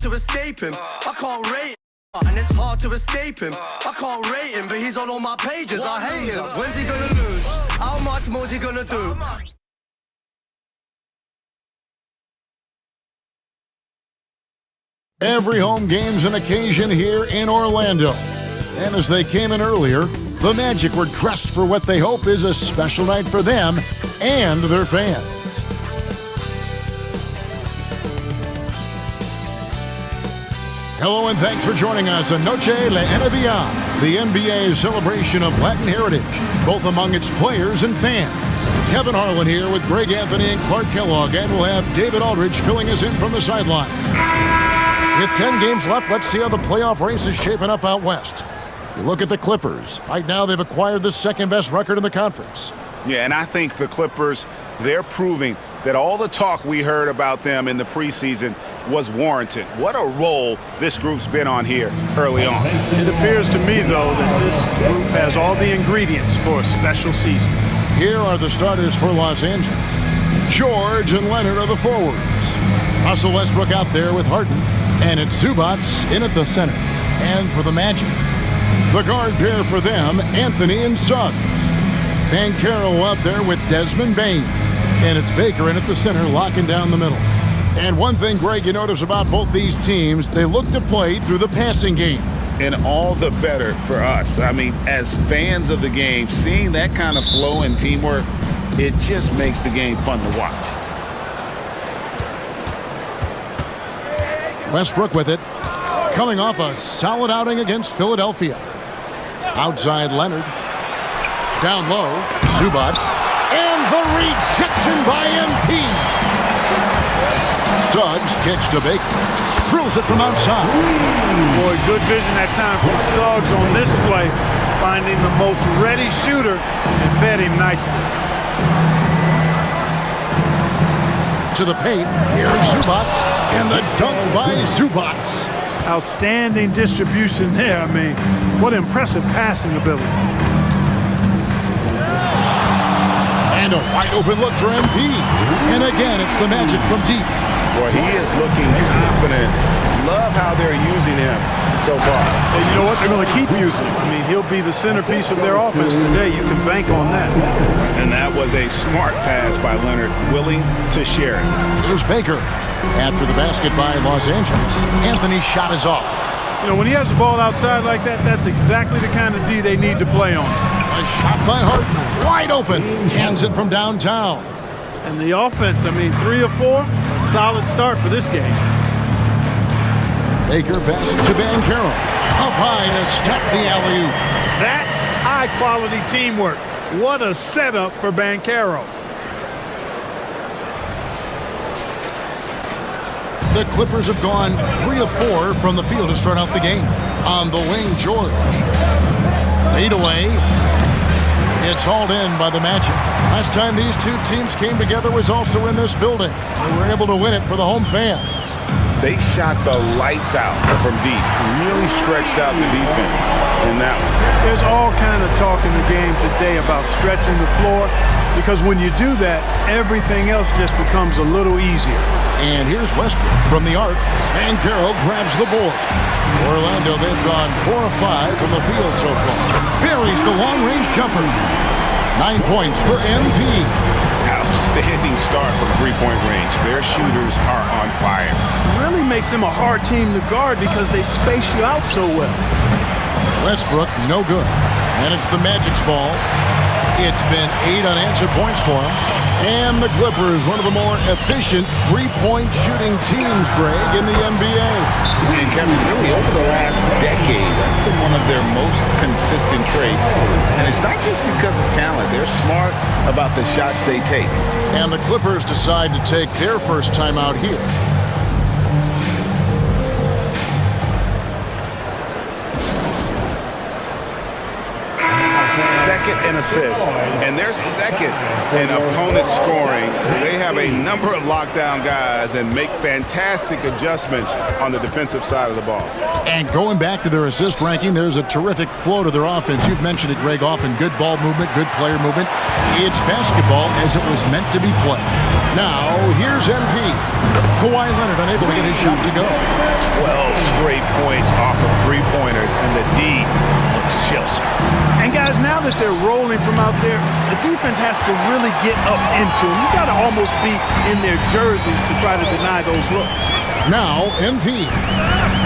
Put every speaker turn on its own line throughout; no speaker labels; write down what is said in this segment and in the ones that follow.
to escape him. I can't rate him, and it's hard to escape him. I can't rate him, but he's on all my pages. I hate him. When's he gonna lose? How much more is he gonna do?
Every home game's an occasion here in Orlando. And as they came in earlier, the Magic were dressed for what they hope is a special night for them and their fans. Hello and thanks for joining us on Noche La NBA, the NBA's celebration of Latin heritage, both among its players and fans. Kevin Harlan here with Greg Anthony and Clark Kellogg, and we'll have David Aldridge filling us in from the sideline. With 10 games left, let's see how the playoff race is shaping up out west. You look at the Clippers. Right now, they've acquired the second-best record in the conference.
Yeah, and I think the Clippers, they're proving that all the talk we heard about them in the preseason was warranted. What a role this group's been on here early on.
It appears to me, though, that this group has all the ingredients for a special season.
Here are the starters for Los Angeles. George and Leonard are the forwards. Russell Westbrook out there with Harden. And it's Zubac in at the center. And for the Magic, the guard pair for them, Anthony and Suggs. Banchero out there with Desmond Bane. And it's Baker in at the center, locking down the middle. And one thing, Greg, you notice about both these teams, they look to play through the passing game.
And all the better for us. I mean, as fans of the game, seeing that kind of flow and teamwork, it just makes the game fun to watch.
Westbrook with it, coming off a solid outing against Philadelphia. Outside Leonard. Down low, Zubac. And the rejection by MP. Suggs kicks to Baker. Drills it from outside.
Boy, good vision that time from Suggs on this play, finding the most ready shooter and fed him nicely.
To the paint, here's Zubac, and the dunk by Zubac.
Outstanding distribution there. I mean, what impressive passing ability.
And a wide open look for MP. And again, it's the Magic from deep.
Boy, he is looking confident. Love how they're using him so far.
And you know what? They're going to keep using him. I mean, he'll be the centerpiece of their offense today. You can bank on that.
And that was a smart pass by Leonard, willing to share it.
Here's Baker. After the basket by Los Angeles, Anthony's shot is off.
You know, when he has the ball outside like that, that's exactly the kind of D they need to play on.
A shot by Harden, wide open. Cans it from downtown.
And the offense, I mean, 3 of 4, a solid start for this game.
Baker passes to Banchero. Up high to Steph the alley-oop.
That's high-quality teamwork. What a setup for Banchero.
The Clippers have gone 3 of 4 from the field to start out the game. On the wing, George. Fade away. It's hauled in by the Magic. Last time these two teams came together was also in this building. They were able to win it for the home fans.
They shot the lights out from deep. Really stretched out the defense in that one.
There's all kind of talk in the game today about stretching the floor, because when you do that, everything else just becomes a little easier.
And here's Westbrook from the arc. Banchero grabs the board. Orlando, they've gone 4 of 5 from the field so far. Buries the long-range jumper. 9 points for MP.
Outstanding start from three-point range. Their shooters are on fire.
It really makes them a hard team to guard because they space you out so well.
Westbrook, no good. And it's the Magic's ball. It's been 8 unanswered points for him. And the Clippers, one of the more efficient three-point shooting teams, Greg, in the NBA.
And Kevin, really over the last decade, that's been one of their most consistent traits. And it's not just because of talent. They're smart about the shots they take.
And the Clippers decide to take their first time out here.
second in assists, and they're second in opponent scoring. They have a number of lockdown guys and make fantastic adjustments on the defensive side of the ball.
And going back to their assist ranking, there's a terrific flow to their offense. You've mentioned it, Greg, often good ball movement, good player movement. It's basketball as it was meant to be played. Now, here's MP. Kawhi Leonard unable to get his shot to go.
12 straight points off of three-pointers, and the D looks shell-shocked.
And guys, now that they're rolling from out there, the defense has to really get up into them. You've got to almost be in their jerseys to try to deny those looks.
Now, MP.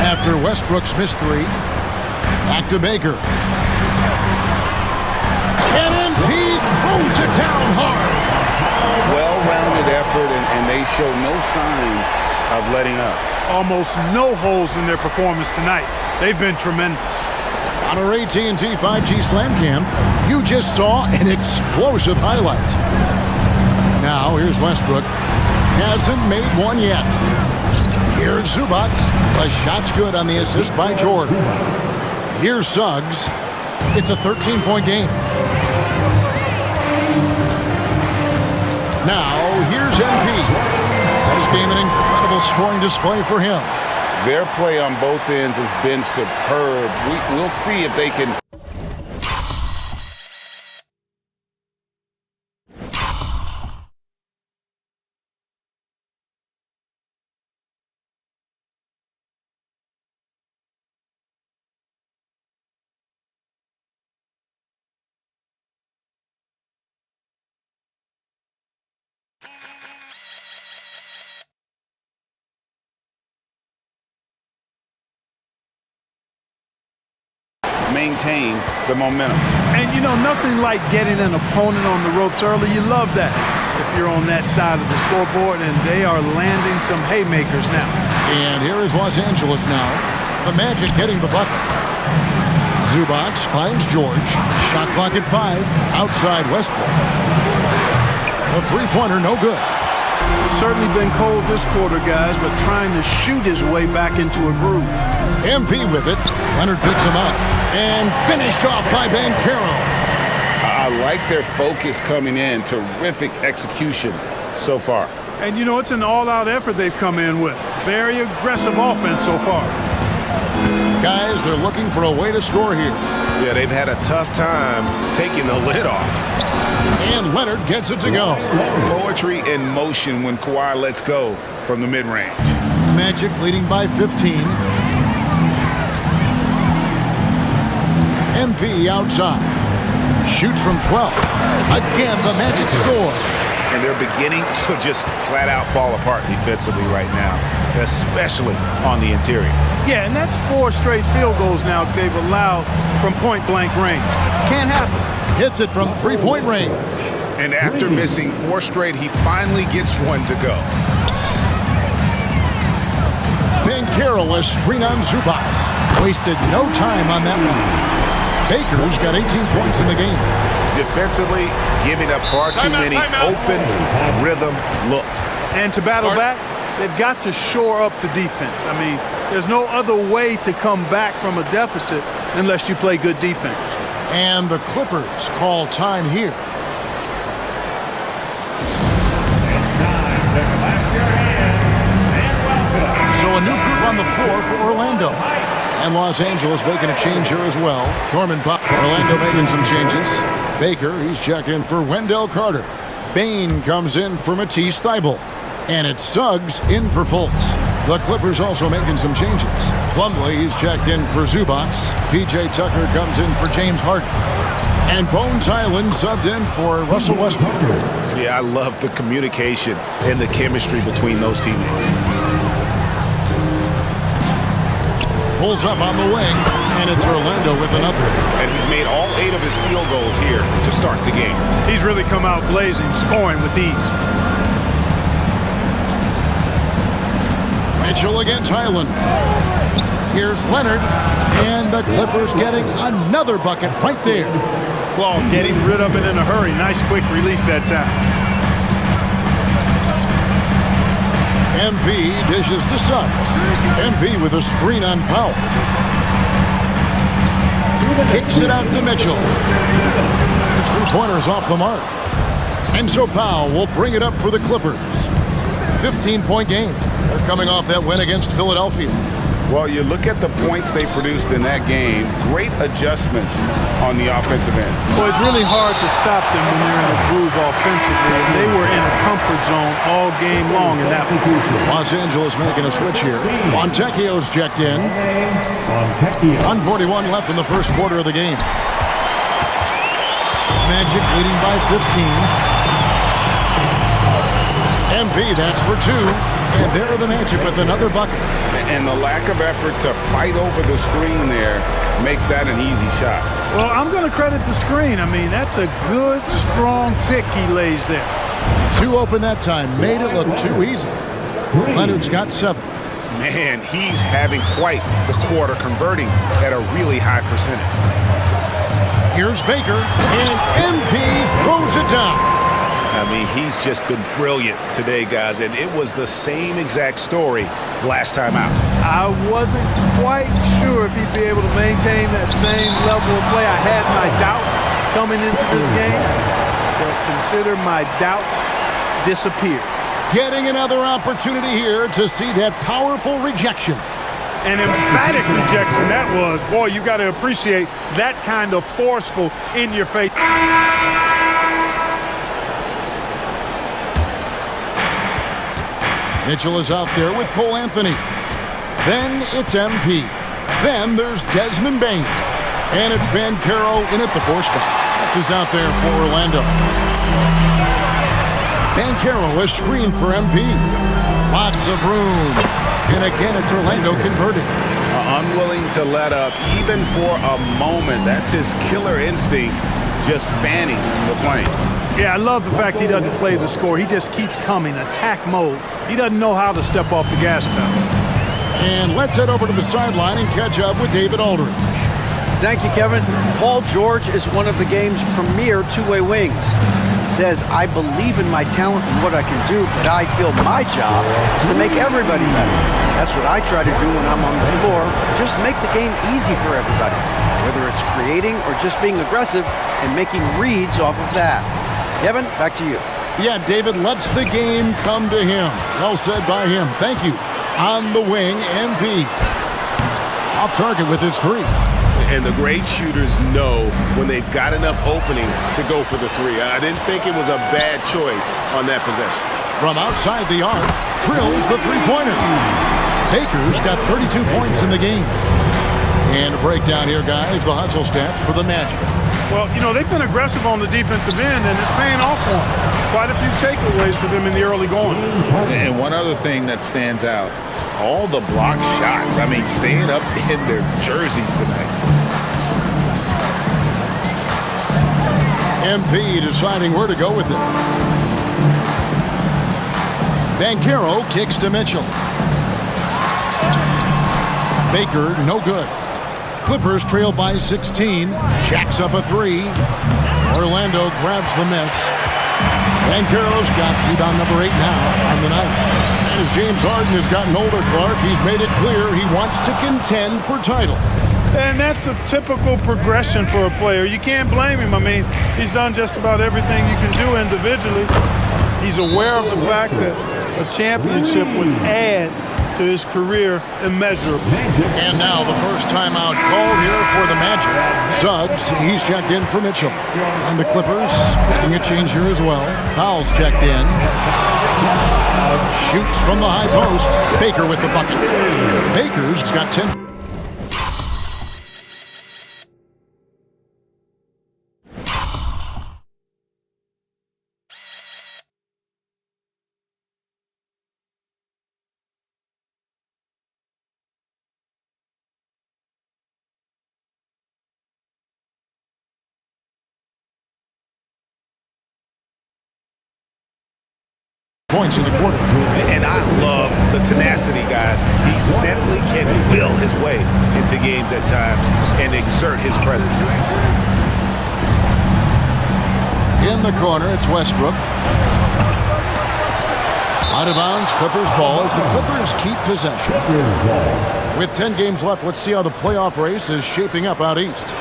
After Westbrook's missed three, back to Baker. And MP throws it down hard.
Well-rounded effort, and they show no signs of letting up.
Almost no holes in their performance tonight. They've been tremendous.
On our AT&T 5G Slam Cam, you just saw an explosive highlight. Now, here's Westbrook. Hasn't made one yet. Here's Zubac. The shot's good on the assist by George. Here's Suggs. It's a 13-point game. Now, here's MP. This game, an incredible scoring display for him.
Their play on both ends has been superb. We'll see if they can... maintain the momentum.
And you know, nothing like getting an opponent on the ropes early. You love that if you're on that side of the scoreboard, and they are landing some haymakers now.
And here is Los Angeles now. The Magic getting the bucket. Zubac finds George. Shot clock at 5. Outside Westbrook. The three-pointer no good.
It's certainly been cold this quarter, guys, but trying to shoot his way back into a groove.
MP with it. Leonard picks him up. And finished off by Banchero.
I like their focus coming in. Terrific execution so far.
And, you know, it's an all-out effort they've come in with. Very aggressive offense so far.
Guys, they're looking for a way to score here.
Yeah, they've had a tough time taking the lid off.
And Leonard gets it to go.
Poetry in motion when Kawhi lets go from the mid-range.
Magic leading by 15. MP outside. Shoots from 12. Again, the Magic score.
And they're beginning to just flat out fall apart defensively right now, especially on the interior.
Yeah, and that's 4 straight field goals now they've allowed from point-blank range. Can't happen.
Hits it from three-point range.
And after missing 4 straight, he finally gets one to go.
Banchero a screen on Zubac. Wasted no time on that one. Baker's got 18 points in the game.
Defensively, giving up far too many open rhythm looks.
And to battle back, they've got to shore up the defense. I mean, there's no other way to come back from a deficit unless you play good defense.
And the Clippers call time here. So a new group on the floor for Orlando. And Los Angeles making a change here as well. Norman Buck, Orlando making some changes. Baker, he's checked in for Wendell Carter. Bain comes in for Matisse Thybulle. And it's Suggs in for Fultz. The Clippers also making some changes. Plumlee, he's checked in for Zubac. P.J. Tucker comes in for James Harden. And Bones Highland subbed in for Russell Westbrook.
Yeah, I love the communication and the chemistry between those teammates.
Pulls up on the wing, and it's Orlando with another.
And he's made all 8 of his field goals here to start the game.
He's really come out blazing, scoring with ease.
Mitchell against Highland. Here's Leonard, and the Clippers getting another bucket right there.
Claw getting rid of it in a hurry. Nice quick release that time.
MP dishes to Suggs. MP with a screen on Powell. Kicks it out to Mitchell. His three-pointers off the mark. And so Powell will bring it up for the Clippers. 15-point game. They're coming off that win against Philadelphia.
Well, you look at the points they produced in that game. Great adjustments on the offensive end.
Well, it's really hard to stop them when they're in a groove offensively. And they were in a comfort zone all game long in that one.
Los Angeles making a switch here. Fontecchio's checked in. 1:41 left in the first quarter of the game. Magic leading by 15. MP, that's for two. And there are the Magic with another bucket.
And the lack of effort to fight over the screen there makes that an easy shot.
Well, I'm going to credit the screen. I mean, that's a good, strong pick he lays there.
Two open that time. Made it look too easy. Leonard's got 7.
Man, he's having quite the quarter, converting at a really high percentage.
Here's Baker, and MP throws it down.
I mean, he's just been brilliant today, guys, and it was the same exact story last time out.
I wasn't quite sure if he'd be able to maintain that same level of play. I had my doubts coming into this game, but consider my doubts disappeared.
Getting another opportunity here to see that powerful rejection.
An emphatic rejection that was. Boy, you got to appreciate that kind of forceful in your face.
Mitchell is out there with Cole Anthony. Then it's MP. Then there's Desmond Bain. And it's Banchero in at the 4 spot. That's who's out there for Orlando. Banchero is screened for MP. Lots of room. And again, it's Orlando converting.
Unwilling to let up even for a moment. That's his killer instinct, just fanning the flame.
Yeah, I love the fact he doesn't play the score. He just keeps coming, attack mode. He doesn't know how to step off the gas pedal.
And let's head over to the sideline and catch up with David Aldridge.
Thank you, Kevin. Paul George is one of the game's premier two-way wings. Says, I believe in my talent and what I can do, but I feel my job is to make everybody better. That's what I try to do when I'm on the floor. Just make the game easy for everybody, whether it's creating or just being aggressive and making reads off of that. Kevin, back to you.
Yeah, David lets the game come to him. Well said by him. Thank you. On the wing, MP. Off target with his 3.
And the great shooters know when they've got enough opening to go for the 3. I didn't think it was a bad choice on that possession.
From outside the arc, drills the three-pointer. Baker's got 32 points in the game. And a breakdown here, guys, the hustle stats for the Magic.
Well, you know, they've been aggressive on the defensive end, and it's paying off for them. Quite a few takeaways for them in the early going.
And one other thing that stands out, all the block shots. I mean, staying up in their jerseys tonight.
MP deciding where to go with it. Banchero kicks to Mitchell. Baker, no good. Clippers trail by 16. Jacks up a 3. Orlando grabs the miss. Banchero's got rebound number 8 now on the night. As James Harden has gotten older, Clark, he's made it clear he wants to contend for title.
And that's a typical progression for a player. You can't blame him. I mean, he's done just about everything you can do individually. He's aware of the fact that a championship would add to his career immeasurably.
And now the first timeout call here for the Magic. Suggs, he's checked in for Mitchell. And the Clippers making a change here as well. Powell's checked in. Shoots from the high post. Baker with the bucket. Baker's got 10. Points in the quarter.
And I love the tenacity, guys. He simply can will his way into games at times and exert his presence.
In the corner, it's Westbrook. Out of bounds, Clippers ball as the Clippers keep possession. With 10 games left, let's see how the playoff race is shaping up out east.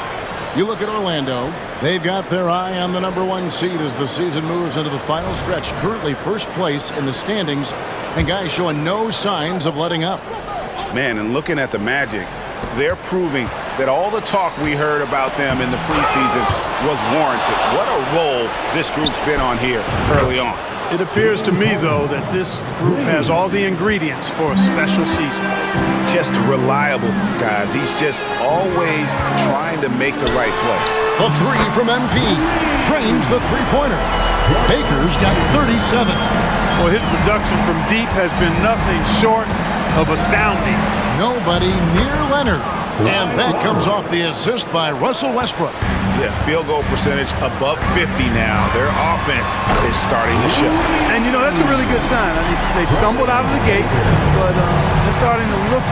You look at Orlando. They've got their eye on the #1 seed as the season moves into the final stretch. Currently first place in the standings, and guys showing no signs of letting up.
Man, and looking at the Magic, they're proving that all the talk we heard about them in the preseason was warranted. What a role this group's been on here early on.
It appears to me, though, that this group has all the ingredients for a special season.
Just reliable, guys. He's just always trying to make the right play.
The three from MP trains the three-pointer. Baker's got 37.
Well, his production from deep has been nothing short of astounding.
Nobody near Leonard. And that comes off the assist by Russell Westbrook.
Yeah, field goal percentage above 50 now. Their offense is starting to show.
And, you know, that's a really good sign. I mean, they stumbled out of the gate, but they're starting to look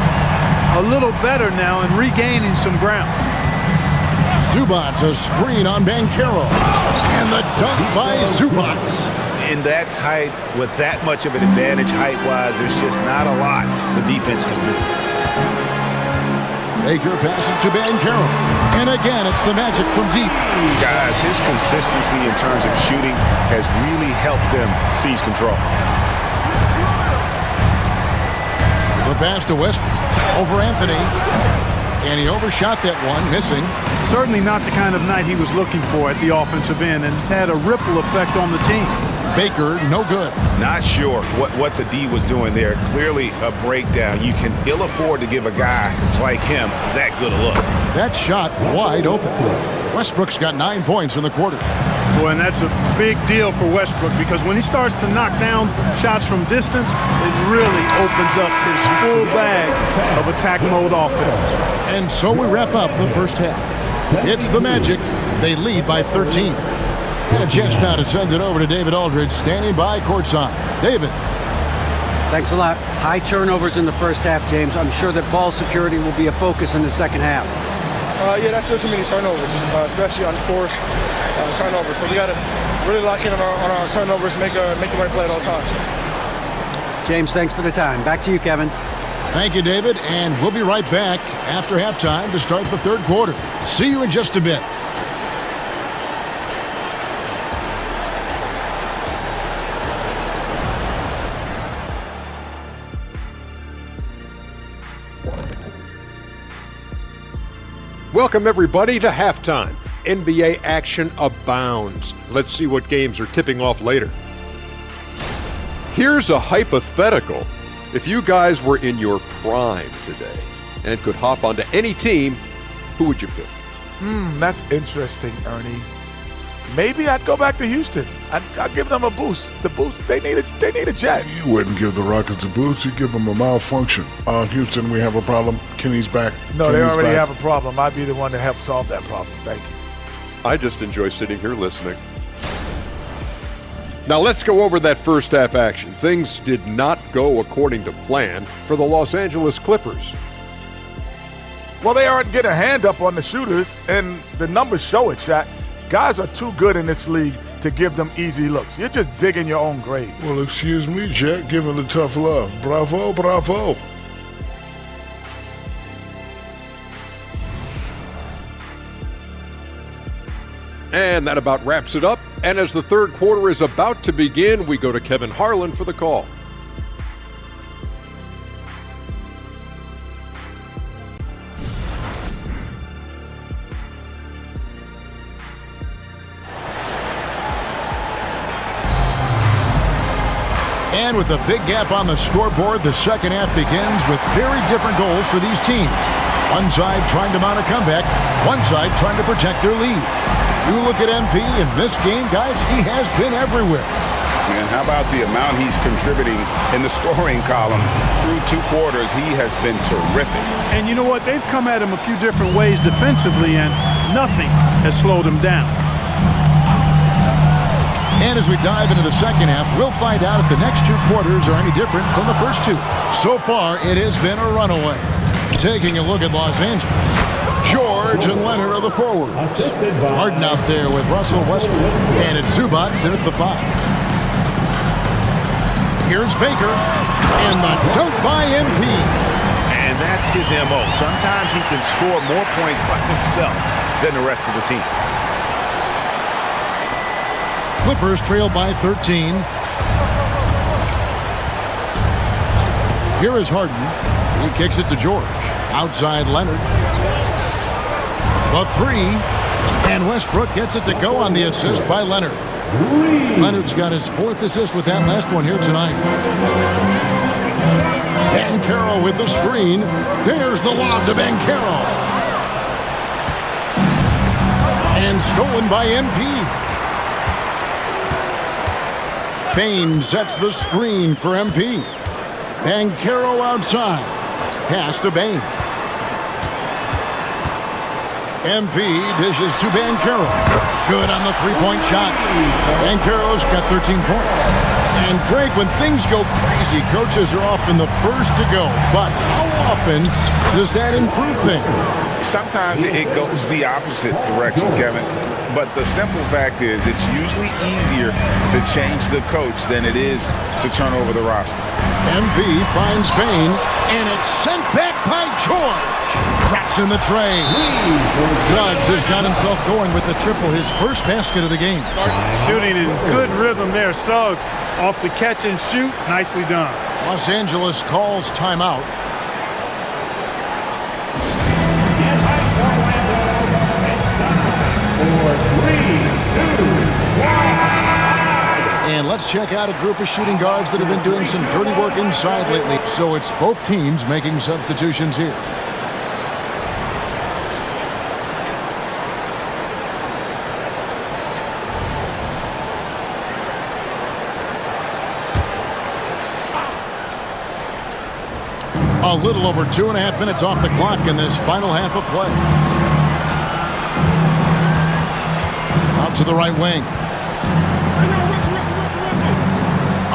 a little better now and regaining some ground.
Zubac, a screen on Banchero. And the dunk by Zubac.
In that tight, with that much of an advantage height-wise, there's just not a lot the defense can do.
Baker passes to Banchero. And again, it's the Magic from deep.
Guys, his consistency in terms of shooting has really helped them seize control.
The pass to Westbrook over Anthony. And he overshot that one, missing.
Certainly not the kind of night he was looking for at the offensive end, and it's had a ripple effect on the team.
Baker, no good.
Not sure what the D was doing there. Clearly a breakdown. You can ill afford to give a guy like him that good a look.
That shot wide open. Westbrook's got 9 points in the quarter.
Boy, and that's a big deal for Westbrook, because when he starts to knock down shots from distance, it really opens up his full bag of attack mode offense.
And so we wrap up the first half. It's the Magic. They lead by 13. And a chance now to send it over to David Aldridge, standing by courtside. David.
Thanks a lot. High turnovers in the first half, James. I'm sure that ball security will be a focus in the second half.
Yeah, that's still too many turnovers, especially unforced turnovers. So we got to really lock in on our turnovers, make the right play at all times.
James, thanks for the time. Back to you, Kevin.
Thank you, David. And we'll be right back after halftime to start the third quarter. See you in just a bit.
Welcome, everybody, to halftime. NBA action abounds. Let's see what games are tipping off later. Here's a hypothetical. If you guys were in your prime today and could hop onto any team, who would you pick?
That's interesting, Ernie. Maybe I'd go back to Houston. I'd give them a boost. The boost, they need a jet.
You wouldn't give the Rockets a boost. You'd give them a malfunction. Houston, we have a problem. Kenny's back.
No,
Kenny's
they already
back.
have a problem. I'd be the one to help solve that problem. Thank you.
I just enjoy sitting here listening. Now let's go over that first half action. Things did not go according to plan for the Los Angeles Clippers.
Well, they aren't getting a hand up on the shooters, and the numbers show it, Shaq. Guys are too good in this league to give them easy looks. You're just digging your own grave.
Well, excuse me, Jack. Give him the tough love. Bravo, bravo.
And that about wraps it up. And as the third quarter is about to begin, we go to Kevin Harlan for the call.
And with a big gap on the scoreboard, the second half begins with very different goals for these teams. One side trying to mount a comeback, one side trying to protect their lead. You look at MP in this game, guys, he has been everywhere.
And how about the amount he's contributing in the scoring column? Through 2 quarters, he has been terrific.
And you know what? They've come at him a few different ways defensively, and nothing has slowed him down.
And as we dive into the second half, we'll find out if the next 2 quarters are any different from the first 2. So far, it has been a runaway. Taking a look at Los Angeles, George and Leonard are the forwards. Harden out there with Russell Westbrook, and it's Zubac in at the 5. Here's Baker, and the dunk by MP.
And that's his MO. Sometimes he can score more points by himself than the rest of the team.
Clippers trail by 13. Here is Harden. He kicks it to George. Outside Leonard. The three. And Westbrook gets it to go on the assist by Leonard. Leonard's got his 4th assist with that last one here tonight. Banchero with the screen. There's the lob to Banchero. And stolen by MP. Payne sets the screen for MP. Banchero outside. Pass to Bane. MP dishes to Banchero. Good on the three-point shot. Banchero's got 13 points. And Greg, when things go crazy, coaches are often the first to go. But how often does that improve things?
Sometimes it goes the opposite direction, Kevin. But the simple fact is it's usually easier to change the coach than it is to turn over the roster.
MP finds Bane, and it's sent back by George. Drops in the tray. Suggs has got himself going with the triple, his first basket of the game.
Shooting in good rhythm there. Suggs off the catch and shoot. Nicely done.
Los Angeles calls timeout. And let's check out a group of shooting guards that have been doing some dirty work inside lately. So it's both teams making substitutions here. A little over 2.5 minutes off the clock in this final half of play. Out to the right wing.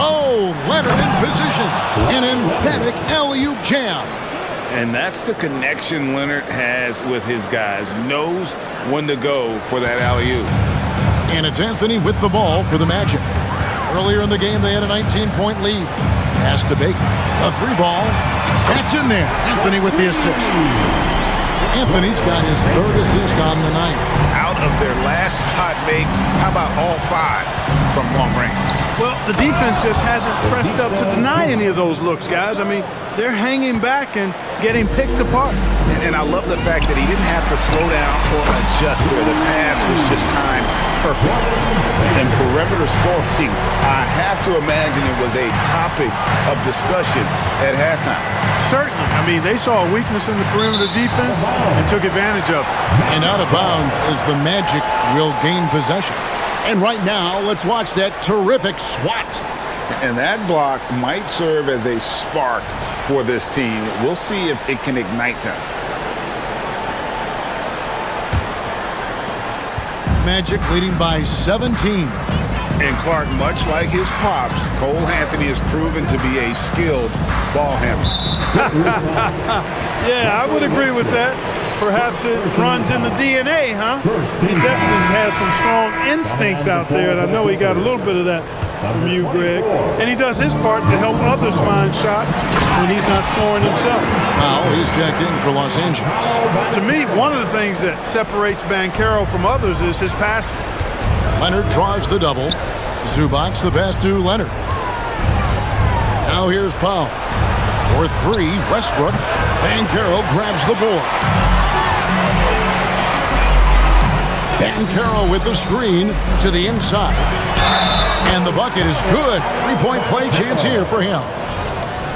Oh, Leonard in position. An emphatic alley-oop jam.
And that's the connection Leonard has with his guys. Knows when to go for that alley-oop.
And it's Anthony with the ball for the Magic. Earlier in the game, they had a 19-point lead. Pass to Baker. A 3-ball. That's in there. Anthony with the assist. Anthony's got his 3rd assist on the night.
Out of their last 5 makes, how about all 5 from long range?
Well, the defense just hasn't pressed up to deny any of those looks, guys. I mean, they're hanging back and getting picked apart.
And I love the fact that he didn't have to slow down or adjust there. The pass was just timed perfect. And perimeter scoring, I have to imagine it was a topic of discussion at halftime.
Certainly. I mean, they saw a weakness in the perimeter defense and took advantage of it.
And out of bounds as the Magic will gain possession. And right now, let's watch that terrific swat.
And that block might serve as a spark for this team. We'll see if it can ignite them.
Magic leading by 17.
And Clark, much like his pops, Cole Anthony has proven to be a skilled ball handler.
Yeah, I would agree with that. Perhaps it runs in the DNA, huh? He definitely has some strong instincts out there, and I know he got a little bit of that from you, Greg. And he does his part to help others find shots when he's not scoring himself.
Now he's checked in for Los Angeles.
To me, one of the things that separates Banchero from others is his passing.
Leonard draws the double. Zubac the pass to Leonard. Now here's Powell. For 3, Westbrook. Banchero grabs the board. Banchero with the screen to the inside. And the bucket is good. 3-point play chance here for him.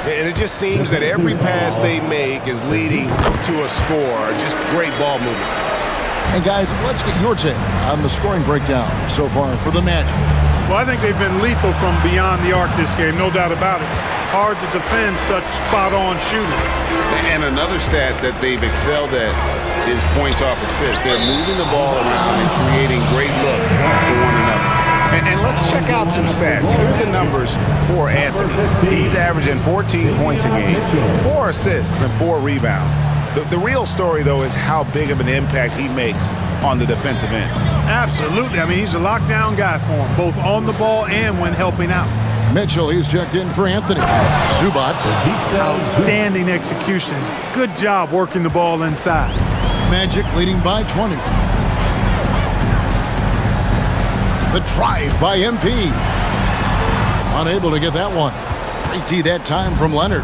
And it just seems that every pass they make is leading to a score. Just great ball movement.
And guys, let's get your take on the scoring breakdown so far for the Magic.
Well, I think they've been lethal from beyond the arc this game, no doubt about it. Hard to defend such spot-on shooting.
And another stat that they've excelled at is points off assists. They're moving the ball around and creating great looks for one another. And let's check out some stats. Here are the numbers for Anthony. He's averaging 14 points a game, 4 assists, and 4 rebounds. The real story, though, is how big of an impact he makes on the defensive end.
Absolutely. I mean, he's a lockdown guy for him, both on the ball and when helping out.
Mitchell, he's checked in for Anthony. Zubac.
Outstanding execution. Good job working the ball inside.
Magic leading by 20. The drive by MP. Unable to get that one. Great D that time from Leonard.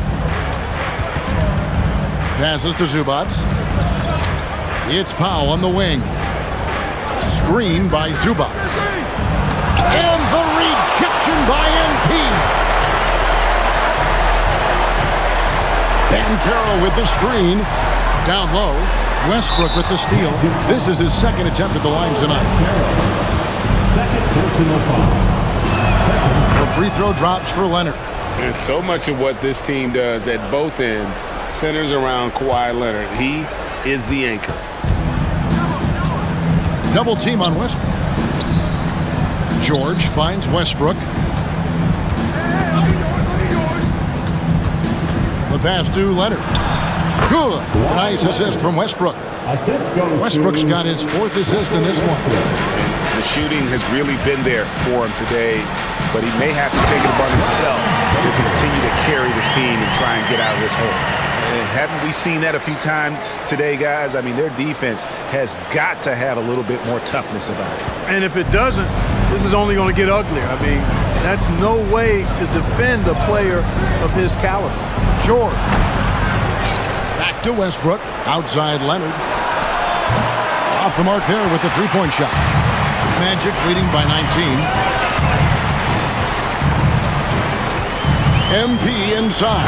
Passes to Zubac. It's Powell on the wing. Screen by Zubac. And the rejection by MP. Banchero with the screen. Down low. Westbrook with the steal. This is his second attempt at the line tonight. The free throw drops for Leonard.
And so much of what this team does at both ends centers around Kawhi Leonard. He is the anchor.
Double team on Westbrook. George finds Westbrook. The pass to Leonard. Good. Nice assist from Westbrook. Westbrook's got his fourth assist in this one.
The shooting has really been there for him today, but he may have to take it upon himself to continue to carry this team and try and get out of this hole. And haven't we seen that a few times today, guys? I mean, their defense has got to have a little bit more toughness about it.
And if it doesn't, this is only going to get uglier. I mean, that's no way to defend a player of his caliber.
George. Back to Westbrook. Outside Leonard. Off the mark there with the three-point shot. Magic leading by 19. MP inside.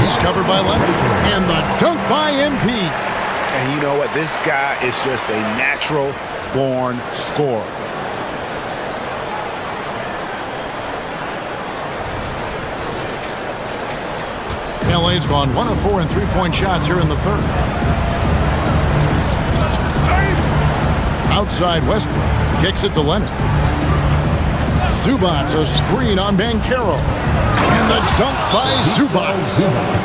He's covered by Leonard. And the dunk by MP.
And you know what? This guy is just a natural-born scorer.
LA's gone 1 of 4 in three-point shots here in the third. Outside Westbrook. Kicks it to Leonard. Zubac, a screen on Banchero. And the dunk by Zubac.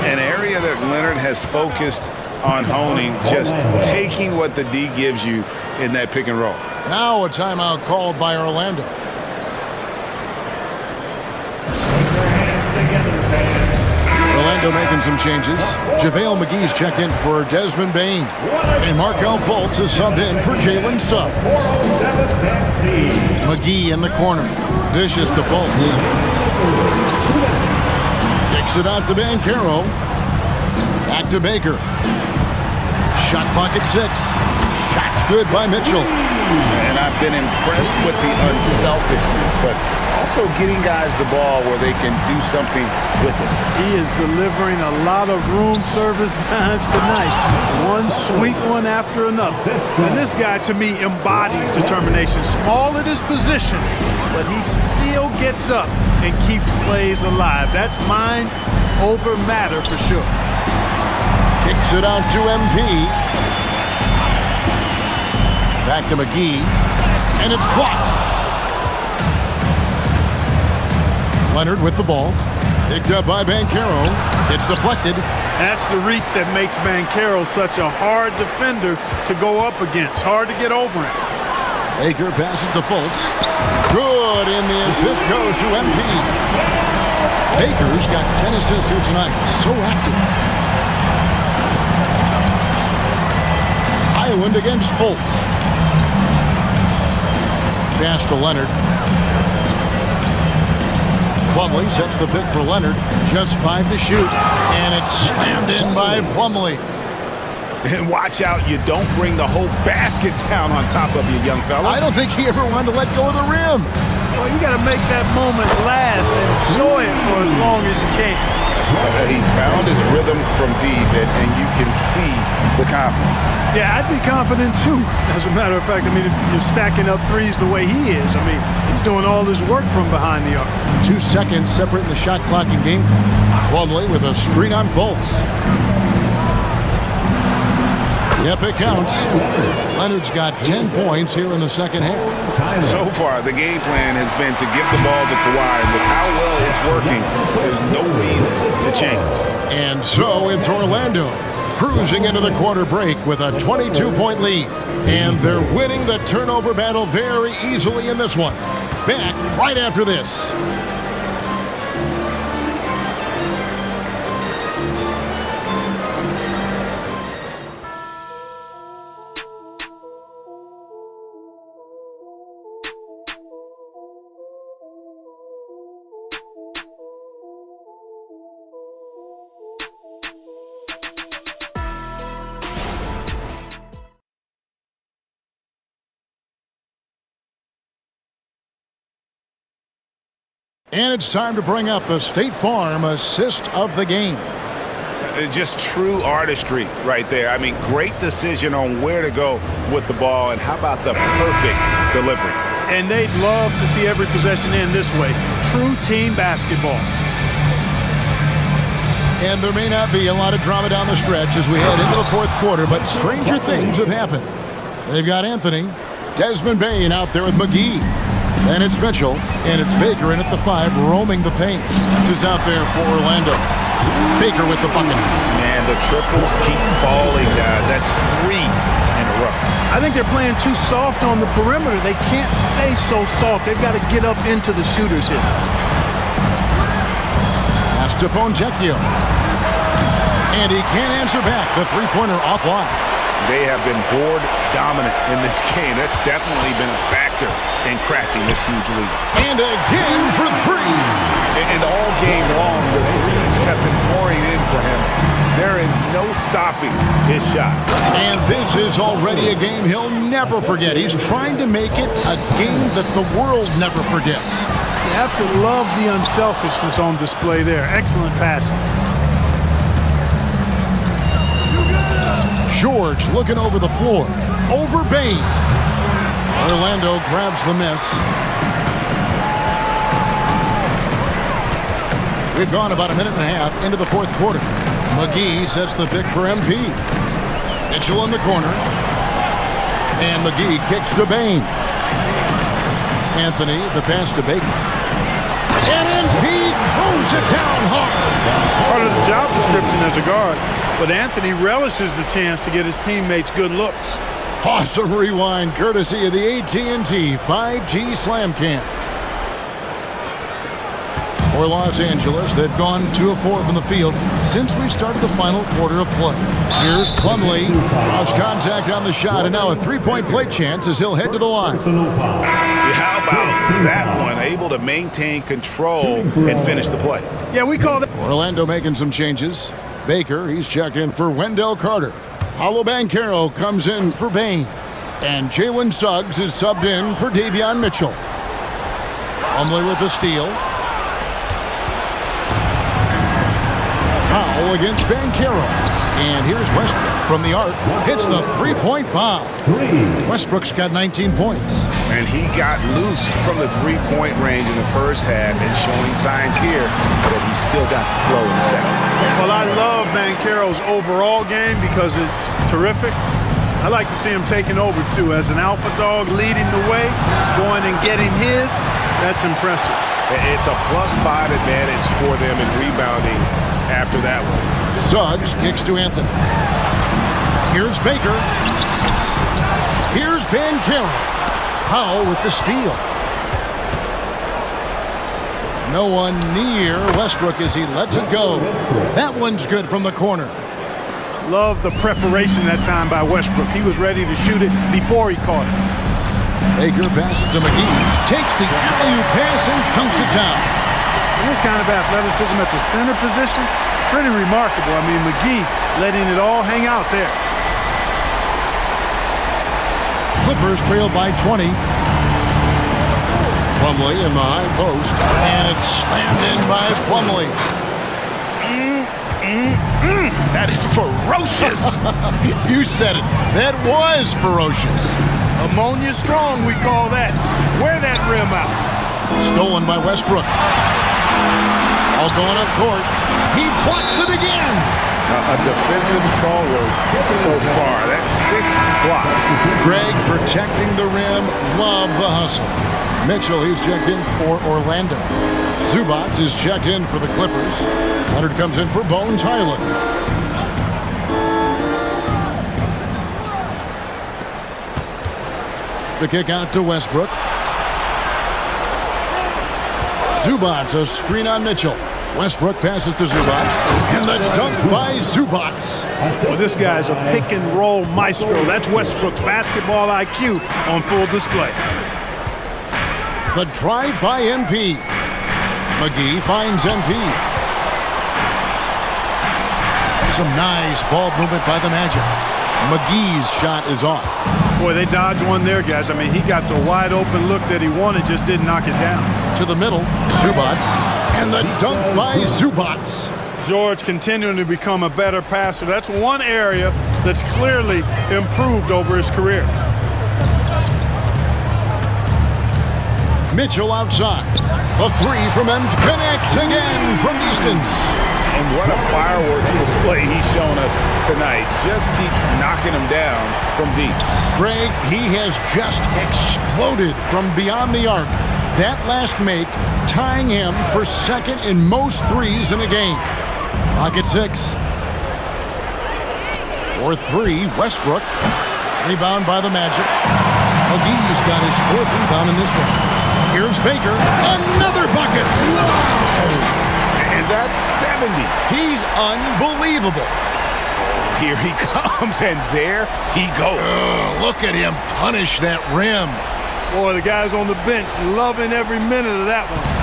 An area that Leonard has focused on honing, just taking what the D gives you in that pick and roll.
Now a timeout called by Orlando. Orlando making some changes. JaVale McGee's checked in for Desmond Bane. And Markelle Fultz is subbed in for Jalen Suggs. McGee in the corner. Dishes to Fultz. Kicks it out to Banchero. Back to Baker. Shot clock at 6. Shots good by Mitchell.
And I've been impressed with the unselfishness, but also getting guys the ball where they can do something with it.
He is delivering a lot of room service times tonight. One sweet one after another. And this guy, to me, embodies determination. Small at his position, but he still gets up and keeps plays alive. That's mind over matter for sure.
Kicks it out to MP. Back to McGee. And it's blocked. Leonard with the ball. Picked up by Banchero. It's deflected.
That's the reek that makes Banchero such a hard defender to go up against. Hard to get over him.
Baker passes to Fultz. Good, and the assist goes to MP. Baker's got 10 assists here tonight. So active. Island against Fultz. Pass to Leonard. Plumlee sets the pick for Leonard. Just 5 to shoot. And it's slammed in by Plumlee.
And watch out, you don't bring the whole basket down on top of you, young fella.
I don't think he ever wanted to let go of the rim.
Well, you got to make that moment last and enjoy it for as long as you can.
He's found his rhythm from deep, and you can see the confidence.
Yeah, I'd be confident too. As a matter of fact, I mean, if you're stacking up threes the way he is, I mean, he's doing all this work from behind the arc.
2 seconds separating the shot clock and game clock. Plumlee with a screen on Fultz. Yep, it counts. Leonard's got 10 points here in the second half.
So far, the game plan has been to give the ball to Kawhi. With how well it's working, there's no reason to change.
And so it's Orlando cruising into the quarter break with a 22-point lead. And they're winning the turnover battle very easily in this one. Back right after this. And it's time to bring up the State Farm assist of the game.
Just true artistry right there. I mean, great decision on where to go with the ball, and how about the perfect delivery?
And they'd love to see every possession end this way. True team basketball.
And there may not be a lot of drama down the stretch as we head into the fourth quarter, but stranger things have happened. They've got Anthony, Desmond Bain out there with McGee. Then it's Mitchell, and it's Baker in at the 5, roaming the paint. This is out there for Orlando. Baker with the bucket.
Man, the triples keep falling, guys. That's 3 in a row.
I think they're playing too soft on the perimeter. They can't stay so soft. They've got to get up into the shooters here.
Stephon Jekio. And he can't answer back. The three-pointer offline.
They have been board dominant in this game. That's definitely been a factor in crafting this huge lead.
And again for 3.
And all game long, the threes have been pouring in for him. There is no stopping his shot.
And this is already a game he'll never forget. He's trying to make it a game that the world never forgets.
You have to love the unselfishness on display there. Excellent passing.
George looking over the floor. Over Bain. Orlando grabs the miss. We've gone about a minute and a half into the fourth quarter. McGee sets the pick for MP. Mitchell in the corner. And McGee kicks to Bain. Anthony, the pass to Baker. And MP throws it down hard.
Part of the job description as a guard. But Anthony relishes the chance to get his teammates good looks.
Awesome rewind courtesy of the AT&T 5G Slam Cam. For Los Angeles, they've gone 2 of 4 from the field since we started the final quarter of play. Here's Plumlee, cross contact on the shot, and now a three-point play chance as he'll head to the line.
How about that one? Able to maintain control and finish the play.
Yeah, we call that.
Orlando making some changes. Baker, he's checked in for Wendell Carter. Paolo Banchero comes in for Bain. And Jalen Suggs is subbed in for Davion Mitchell. Plumlee with the steal. Powell against Banchero. And here's Westbrook from the arc. Hits the three-point bomb. Westbrook's got 19 points.
And he got loose from the three-point range in the first half and showing signs here that he's still got the flow in the second.
Well, I love Banchero's overall game because it's terrific. I like to see him taking over, too. As an alpha dog leading the way, going and getting his, that's impressive.
It's a +5 advantage for them in rebounding after that one.
Suggs kicks to Anthony. Here's Baker. Here's Banchero. Powell with the steal. No one near Westbrook as he lets it go. That one's good from the corner.
Love the preparation that time by Westbrook. He was ready to shoot it before he caught it.
Baker passes to McGee. Takes the alley-oop pass and dunks it down.
And this kind of athleticism at the center position, pretty remarkable. I mean, McGee letting it all hang out there.
Clippers trail by 20. Plumlee in the high post. And it's slammed in by Plumlee.
That is ferocious.
You said it. That was ferocious.
Ammonia strong, we call that. Wear that rim out.
Stolen by Westbrook. All going up court. He blocks it again.
A defensive stalwart so far. That's 6 blocks.
Greg protecting the rim. Love the hustle. Mitchell, he's checked in for Orlando. Zubac is checked in for the Clippers. Leonard comes in for Bones Highland. The kick out to Westbrook. Zubac, a screen on Mitchell. Westbrook passes to Zubac. And the dunk by Zubac.
Well, this guy's a pick-and-roll maestro. That's Westbrook's basketball IQ on full display.
The drive by MP. McGee finds MP. Some nice ball movement by the Magic. McGee's shot is off.
Boy, they dodged one there, guys. I mean, he got the wide open look that he wanted, just didn't knock it down.
To the middle, Zubats, and the dunk by Zubats.
George continuing to become a better passer. That's one area that's clearly improved over his career.
Mitchell outside. A three from him connects again from distance.
And what a fireworks display he's shown us tonight. Just keeps knocking him down from deep.
Craig, he has just exploded from beyond the arc. That last make tying him for second in most threes in a game. Clock at 6. For 3, Westbrook. Rebound by the Magic. McGee's got his 4th rebound in this one. Here's Baker. Another bucket. Wow!
And that's 70.
He's unbelievable.
Here he comes, and there he goes.
Look at him punish that rim.
Boy, the guys on the bench loving every minute of that one.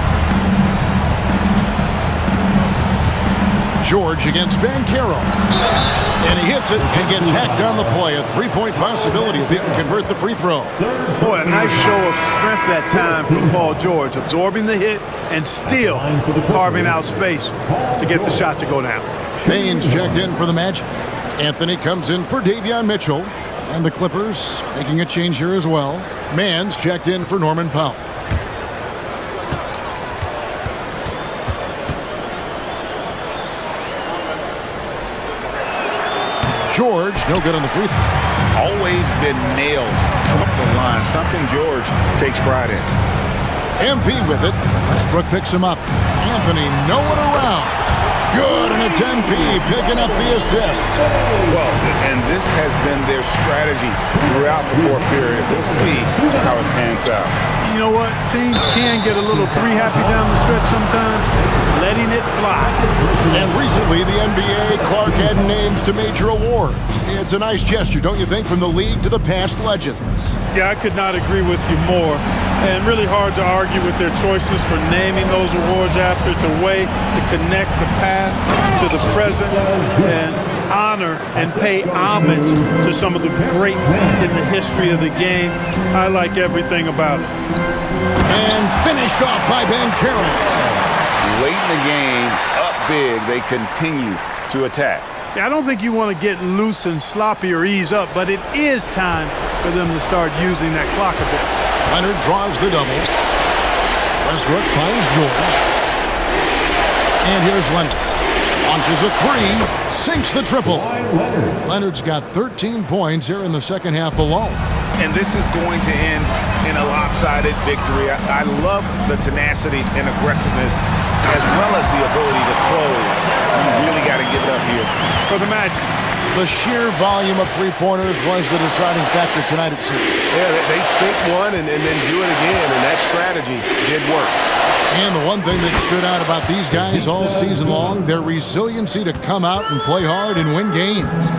George against Banchero. And he hits it and gets hacked on the play. A three-point possibility if he can convert the free throw.
Boy, a nice show of strength that time from Paul George, absorbing the hit and still carving out space to get the shot to go down.
Baines checked in for the Magic. Anthony comes in for Davion Mitchell. And the Clippers making a change here as well. Mans checked in for Norman Powell. George, no good on the free throw.
Always been nails from the line. Something George takes pride in.
MP with it. Westbrook picks him up. Anthony nowhere around. Good, and it's MP picking up the assist.
Well, and this has been their strategy throughout the fourth period. We'll see how it pans out.
You know what? Teams can get a little three-happy down the stretch sometimes, letting it fly.
And recently, the NBA, Clark had names to major awards. It's a nice gesture, don't you think, from the league to the past legends?
Yeah, I could not agree with you more. And really hard to argue with their choices for naming those awards after. It's a way to connect the past to the present and honor and pay homage to some of the greats in the history of the game. I like everything about it.
And finished off by Banchero.
Late in the game, up big, they continue to attack.
Yeah, I don't think you want to get loose and sloppy or ease up, but it is time for them to start using that clock a bit.
Leonard draws the double. Westbrook finds George. And here's Leonard. Launches a three, sinks the triple. Leonard's got 13 points here in the second half alone.
And this is going to end in a lopsided victory. I love the tenacity and aggressiveness as well as the ability to close. You really got to give it up here
for the Magic.
The sheer volume of three-pointers was the deciding factor tonight, it seems.
Yeah, they sink one and then do it again, and that strategy did work.
And the one thing that stood out about these guys all season long, their resiliency to come out and play hard and win games.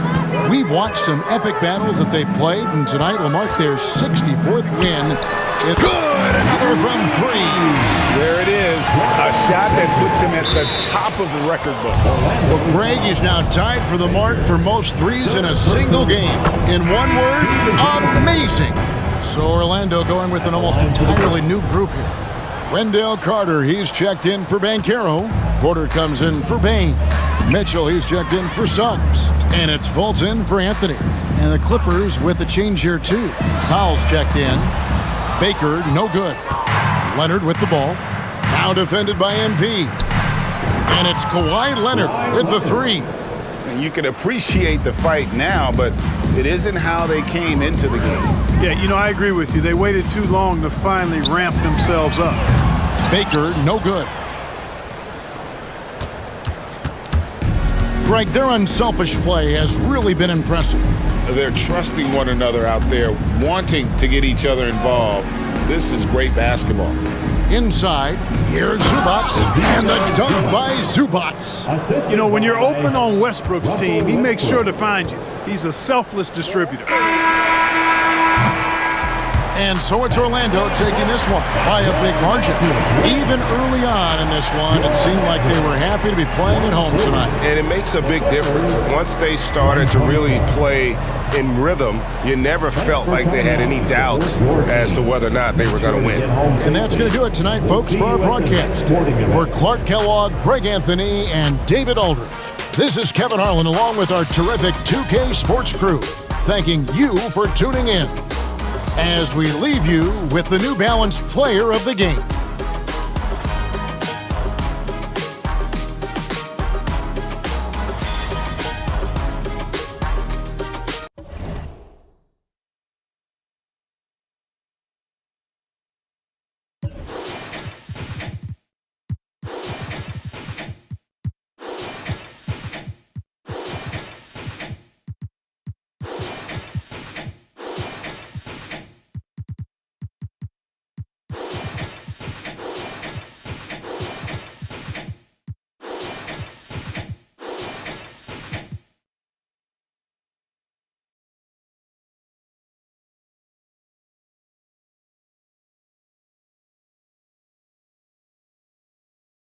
We've watched some epic battles that they've played, and tonight will mark their 64th win. It's good! Another from three.
There it is. A shot that puts him at the top of the record book.
Well, Craig is now tied for the mark for most threes in a single game. In one word, amazing. So Orlando going with an almost entirely new group here. Wendell Carter, he's checked in for Banchero. Porter comes in for Bain. Mitchell, he's checked in for Suggs. And it's Fultz in for Anthony. And the Clippers with a change here too. Powell's checked in. Baker, no good. Leonard with the ball. Now defended by MP. And it's Kawhi Leonard with the three.
And you can appreciate the fight now, but it isn't how they came into the game.
Yeah, you know, I agree with you. They waited too long to finally ramp themselves up.
Baker, no good. Greg, their unselfish play has really been impressive.
They're trusting one another out there, wanting to get each other involved. This is great basketball.
Inside, here's Zubats, and the dunk by Zubats.
You know, when you're open on Westbrook's team, he makes sure to find you. He's a selfless distributor.
And so it's Orlando taking this one by a big margin. Even early on in this one, it seemed like they were happy to be playing at home tonight.
And it makes a big difference. Once they started to really play in rhythm, you never felt like they had any doubts as to whether or not they were going to win.
And that's going to do it tonight, folks, for our broadcast. For Clark Kellogg, Greg Anthony, and David Aldridge, this is Kevin Harlan along with our terrific 2K Sports crew, thanking you for tuning in as we leave you with the New Balance Player of the Game.